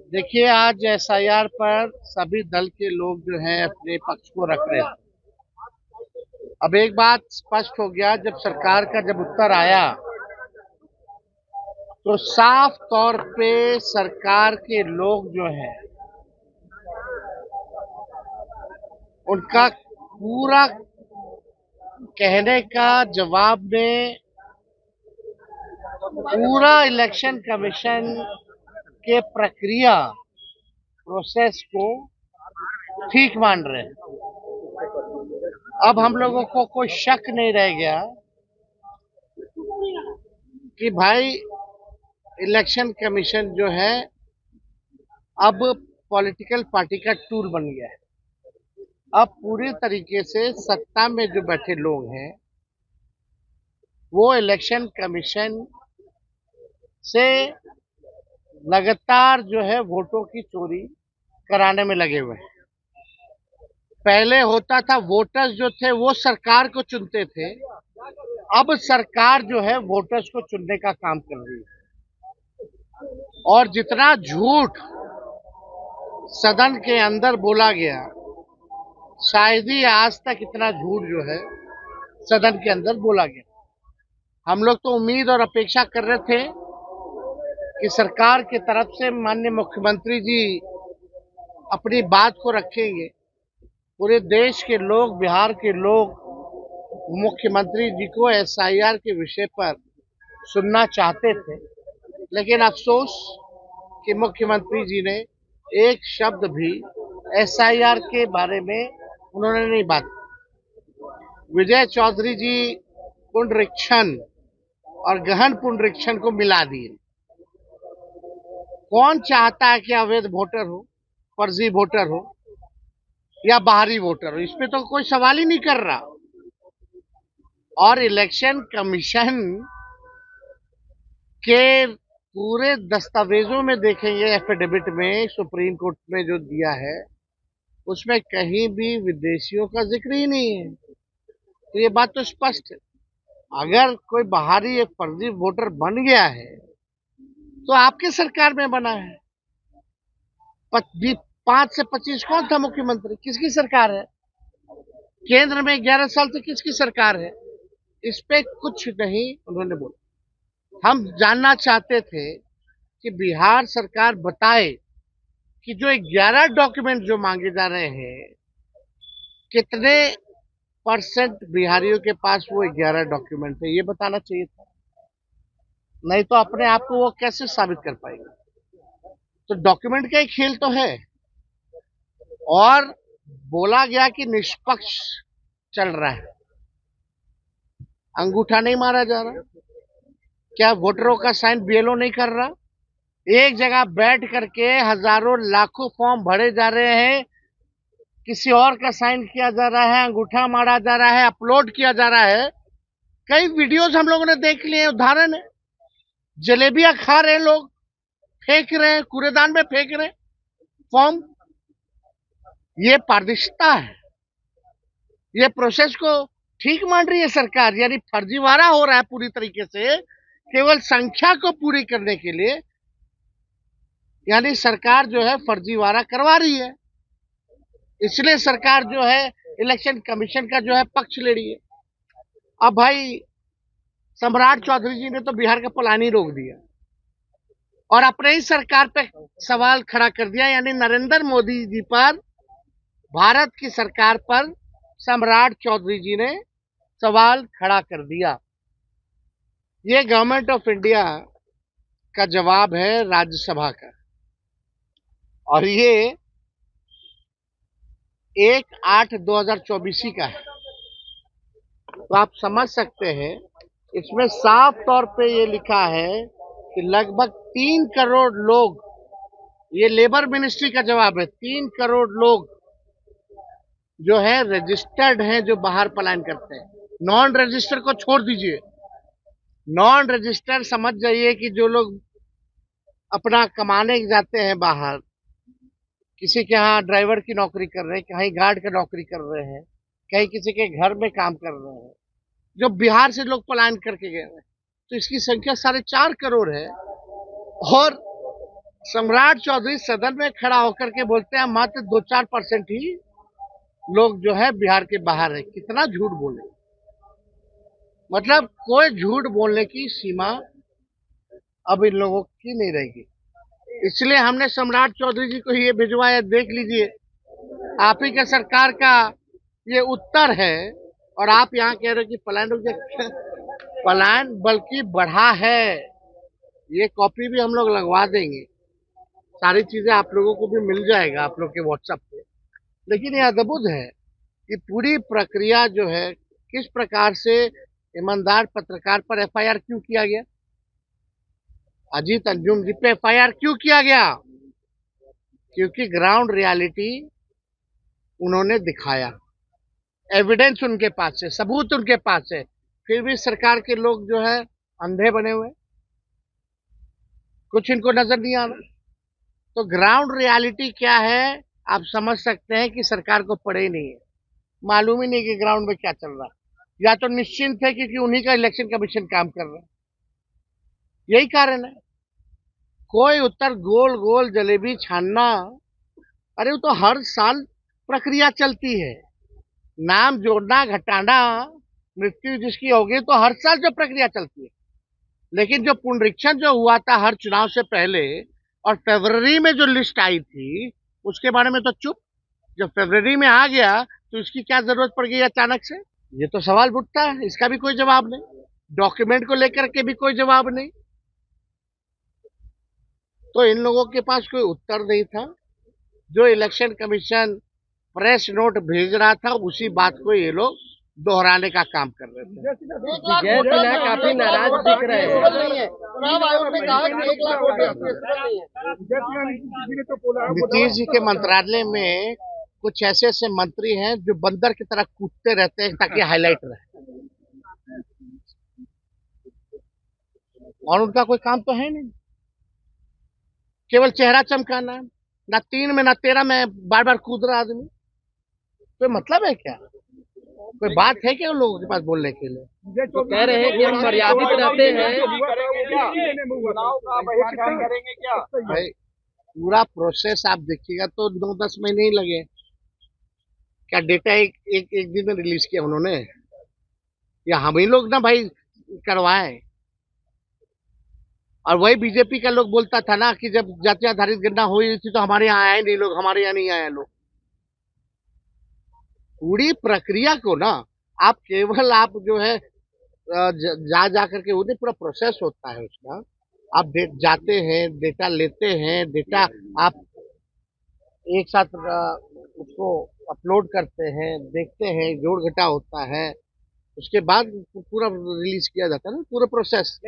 देखिए, आज एसआईआर पर सभी दल के लोग जो हैं अपने पक्ष को रख रहे थे। अब एक बात स्पष्ट हो गया, जब सरकार का जब उत्तर आया तो साफ तौर पे सरकार के लोग जो हैं उनका पूरा कहने का जवाब में पूरा इलेक्शन कमीशन के प्रक्रिया प्रोसेस को ठीक मान रहे हैं। अब हम लोगों को कोई शक नहीं रह गया कि भाई इलेक्शन कमीशन जो है अब पॉलिटिकल पार्टी का टूल बन गया है। अब पूरी तरीके से सत्ता में जो बैठे लोग हैं वो इलेक्शन कमीशन से लगातार जो है वोटों की चोरी कराने में लगे हुए हैं। पहले होता था वोटर्स जो थे वो सरकार को चुनते थे, अब सरकार जो है वोटर्स को चुनने का काम कर रही है। और जितना झूठ सदन के अंदर बोला गया, शायद ही आज तक इतना झूठ जो है सदन के अंदर बोला गया। हम लोग तो उम्मीद और अपेक्षा कर रहे थे कि सरकार की तरफ से माननीय मुख्यमंत्री जी अपनी बात को रखेंगे। पूरे देश के लोग, बिहार के लोग मुख्यमंत्री जी को एसआईआर के विषय पर सुनना चाहते थे, लेकिन अफसोस कि मुख्यमंत्री जी ने एक शब्द भी एसआईआर के बारे में उन्होंने नहीं बात की। विजय चौधरी जी पुनरीक्षण और गहन पुनरीक्षण को मिला दिए। कौन चाहता है कि अवैध वोटर हो, फर्जी वोटर हो या बाहरी वोटर हो? इसमें तो कोई सवाल ही नहीं कर रहा। और इलेक्शन कमीशन के पूरे दस्तावेजों में देखेंगे, एफिडेविट में सुप्रीम कोर्ट में जो दिया है उसमें कहीं भी विदेशियों का जिक्र ही नहीं है। तो ये बात तो स्पष्ट है, अगर कोई बाहरी एक फर्जी वोटर बन गया है तो आपके सरकार में बना है। 5 से 25 कौन था मुख्यमंत्री? किसकी सरकार है? केंद्र में 11 साल से किसकी सरकार है? इस पे कुछ नहीं उन्होंने बोला। हम जानना चाहते थे कि बिहार सरकार बताए कि जो 11 डॉक्यूमेंट जो मांगे जा रहे हैं, कितने परसेंट बिहारियों के पास वो 11 डॉक्यूमेंट है, ये बताना चाहिए था। नहीं तो अपने आप को वो कैसे साबित कर पाएंगे? तो डॉक्यूमेंट का एक खेल तो है। और बोला गया कि निष्पक्ष चल रहा है, अंगूठा नहीं मारा जा रहा। क्या वोटरों का साइन बीएलओ नहीं कर रहा? एक जगह बैठ करके हजारों लाखों फॉर्म भरे जा रहे हैं, किसी और का साइन किया जा रहा है, अंगूठा मारा जा रहा है, अपलोड किया जा रहा है। कई वीडियोस हम लोगों ने देख लिए, उदाहरण है। जलेबियां खा रहे हैं लोग, फेंक रहे हैं, कूड़ेदान में फेंक रहे हैं फॉर्म। ये पारदर्शिता है? ये प्रोसेस को ठीक मान रही है सरकार? यानी फर्जीवाड़ा हो रहा है पूरी तरीके से, केवल संख्या को पूरी करने के लिए। यानी सरकार जो है फर्जीवाड़ा करवा रही है, इसलिए सरकार जो है इलेक्शन कमीशन का जो है पक्ष ले रही है। अब भाई सम्राट चौधरी जी ने तो बिहार का प्लान ही रोक दिया और अपने ही सरकार पे सवाल खड़ा कर दिया। यानी नरेंद्र मोदी जी पर, भारत की सरकार पर सम्राट चौधरी जी ने सवाल खड़ा कर दिया। ये गवर्नमेंट ऑफ इंडिया का जवाब है राज्यसभा का, और ये 1/8/2024 का है। तो आप समझ सकते हैं, इसमें साफ तौर पे ये लिखा है कि लगभग 3 करोड़ लोग, ये लेबर मिनिस्ट्री का जवाब है, 3 करोड़ लोग जो है रजिस्टर्ड हैं, जो बाहर पलायन करते हैं। नॉन रजिस्टर को छोड़ दीजिए, नॉन रजिस्टर समझ जाइए कि जो लोग अपना कमाने जाते हैं बाहर, किसी के यहाँ ड्राइवर की नौकरी कर रहे हैं, कहीं गार्ड की नौकरी कर रहे हैं, कहीं किसी के घर में काम कर रहे हैं, जो बिहार से लोग पलायन करके गए हैं। तो इसकी संख्या 4.5 करोड़ है। और सम्राट चौधरी सदन में खड़ा होकर के बोलते हैं मात्र 2-4% ही लोग जो है बिहार के बाहर है। कितना झूठ बोले, मतलब कोई झूठ बोलने की सीमा अब इन लोगों की नहीं रहेगी। इसलिए हमने सम्राट चौधरी जी को ये भिजवाया, देख लीजिए, आप ही का सरकार का ये उत्तर है। और आप यहाँ कह रहे हो कि पलायन रुक जाए, पलायन बल्कि बढ़ा है। ये कॉपी भी हम लोग लगवा देंगे, सारी चीजें आप लोगों को भी मिल जाएगा आप लोग के व्हाट्सएप पे। लेकिन ये अद्भुत है कि पूरी प्रक्रिया जो है किस प्रकार से ईमानदार पत्रकार पर एफआईआर क्यों किया गया, अजीत अंजुम जी पे एफआईआर क्यों किया गया, क्योंकि ग्राउंड रियलिटी उन्होंने दिखाया, एविडेंस उनके पास है, सबूत उनके पास है। फिर भी सरकार के लोग जो है अंधे बने हुए, कुछ इनको नजर नहीं आ रहा। तो ग्राउंड रियलिटी क्या है आप समझ सकते हैं कि सरकार को पड़े ही नहीं है, मालूम ही नहीं कि ग्राउंड में क्या चल रहा है। या तो निश्चिंत है क्योंकि उन्हीं का इलेक्शन कमीशन काम कर रहा है, यही कारण है। कोई उत्तर गोल गोल जलेबी छानना, अरे वो तो हर साल प्रक्रिया चलती है। नाम जोड़ना घटाना, मृत्यु जिसकी होगी तो हर साल जो प्रक्रिया चलती है। लेकिन जो पुनरीक्षण जो हुआ था हर चुनाव से पहले और फरवरी में जो लिस्ट आई थी उसके बारे में तो चुप। जब फरवरी में आ गया तो इसकी क्या जरूरत पड़ गई अचानक से, ये तो सवाल उठता है। इसका भी कोई जवाब नहीं, डॉक्यूमेंट को लेकर के भी कोई जवाब नहीं। तो इन लोगों के पास कोई उत्तर नहीं था। जो इलेक्शन कमीशन प्रेस नोट भेज रहा था उसी बात को ये लोग दोहराने का काम कर रहे थे। जय सिन्हा काफी नाराज दिख रहे हैं। नीतीश जी के मंत्रालय में कुछ ऐसे ऐसे मंत्री हैं जो बंदर की तरह कूदते रहते हैं ताकि हाईलाइट रहे, और उनका कोई काम तो है नहीं, केवल चेहरा चमकाना है। ना 3 में ना 13 में बार बार कूद रहा आदमी, कोई मतलब है क्या, कोई बात है क्या उन लोगों के पास बोलने के लिए। तो कह रहे हैं कि हम मर्यादित रहते हैं। भाई पूरा प्रोसेस आप देखिएगा तो 9-10 महीने ही लगे। क्या डेटा एक दिन में रिलीज किया उन्होंने, या हम ही लोग ना भाई करवाए। और वही बीजेपी का लोग बोलता था ना कि जब जाति आधारित गणना हुई थी तो हमारे यहाँ आए नहीं लोग, हमारे यहाँ नहीं आए लोग। पूरी प्रक्रिया को ना आप केवल आप जो है जा करके वो नहीं, पूरा प्रोसेस होता है उसका। आप जाते हैं, डेटा लेते हैं, डेटा आप एक साथ उसको अपलोड करते हैं, देखते हैं, जोड़ घटा होता है, उसके बाद पूरा रिलीज किया जाता है ना, पूरा प्रोसेस।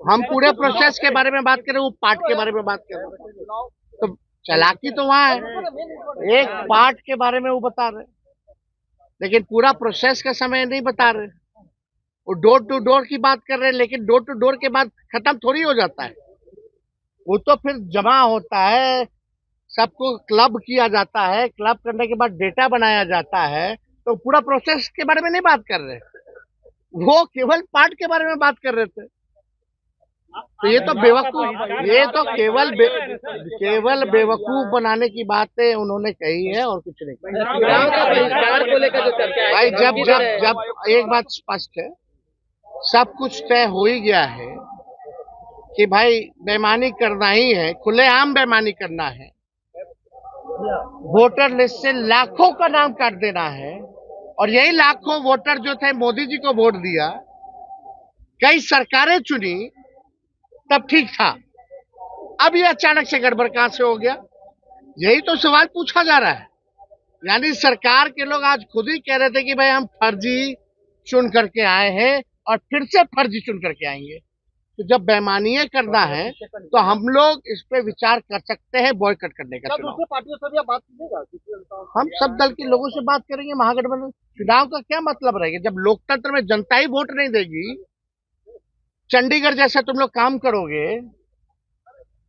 हम पूरे प्रोसेस के बारे में बात कर रहे हैं, वो पार्ट के बारे में बात कर रहे हैं। तो चालाकी तो वहां है, एक पार्ट के बारे में वो बता रहे हैं लेकिन पूरा प्रोसेस का समय नहीं बता रहे। वो डोर टू डोर की बात कर रहे हैं, लेकिन डोर टू डोर के बाद खत्म थोड़ी हो जाता है, वो तो फिर जमा होता है, सबको क्लब किया जाता है, क्लब करने के बाद डेटा बनाया जाता है। तो पूरा प्रोसेस के बारे में नहीं बात कर रहे, वो केवल पार्ट के बारे में बात कर रहे थे। तो ये तो बेवकूफ, ये तो केवल बेवकूफ बनाने की बातें उन्होंने कही है और कुछ नहीं। भाई जब एक बात स्पष्ट है, सब कुछ तय हो ही गया है कि भाई बेईमानी करना ही है, खुलेआम बेईमानी करना है, वोटर लिस्ट से लाखों का नाम काट देना है। और यही लाखों वोटर जो थे मोदी जी को वोट दिया, कई सरकारें चुनी, तब ठीक था। अब ये अचानक से गड़बड़ कहां से हो गया, यही तो सवाल पूछा जा रहा है। यानी सरकार के लोग आज खुद ही कह रहे थे कि भाई हम फर्जी चुन करके आए हैं और फिर से फर्जी चुन करके आएंगे। तो जब बेईमानी करना है तो हम लोग इस पे विचार कर सकते हैं बॉयकॉट करने का चुनाव। पार्टियों से भी बात कीजिएगा, हम सब दल के लोगों से बात करेंगे। महागठबंधन चुनाव का क्या मतलब रहेगा जब लोकतंत्र में जनता ही वोट नहीं देगी, चंडीगढ़ जैसा तुम लोग काम करोगे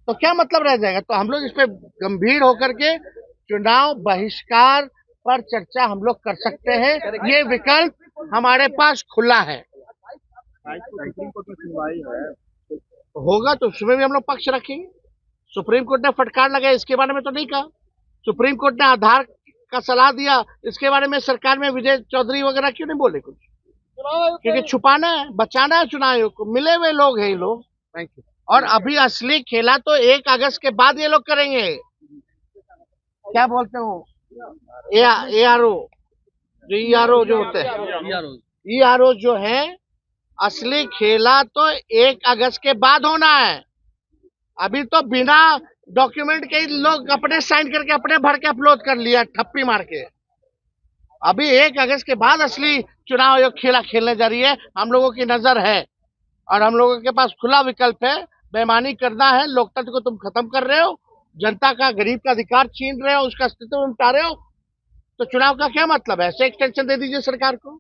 तो क्या मतलब रह जाएगा। तो हम लोग इस पे गंभीर होकर के चुनाव बहिष्कार पर चर्चा हम लोग कर सकते हैं, ये विकल्प हमारे पास खुला है। सुप्रीम कोर्ट में सुनवाई है। होगा तो उसमें भी हम लोग पक्ष रखेंगे। सुप्रीम कोर्ट ने फटकार लगाया, इसके बारे में तो नहीं कहा। सुप्रीम कोर्ट ने आधार का सलाह दिया, इसके बारे में सरकार में विजय चौधरी वगैरह क्यों नहीं बोले कुछ? क्योंकि छुपाना है, बचाना है चुनाव आयोग को। मिले हुए लोग हैं ये लोग। Thank you. और अभी असली खेला तो 1 अगस्त के बाद ये लोग करेंगे। क्या बोलते हो, ARO जो ERO जो होते हैं, ERO जो है, असली खेला तो 1 अगस्त के बाद होना है। अभी तो बिना डॉक्यूमेंट के ही लोग अपने साइन करके अपने भर के अपलोड कर लिया, ठप्पी मार के। अभी 1 अगस्त के बाद असली चुनाव आयोग खेला खेलने जा रही है। हम लोगों की नजर है और हम लोगों के पास खुला विकल्प है। बेईमानी करना है, लोकतंत्र को तुम खत्म कर रहे हो, जनता का, गरीब का अधिकार छीन रहे हो, उसका अस्तित्व मिटा रहे हो, तो चुनाव का क्या मतलब है? ऐसे एक्सटेंशन दे दीजिए सरकार को।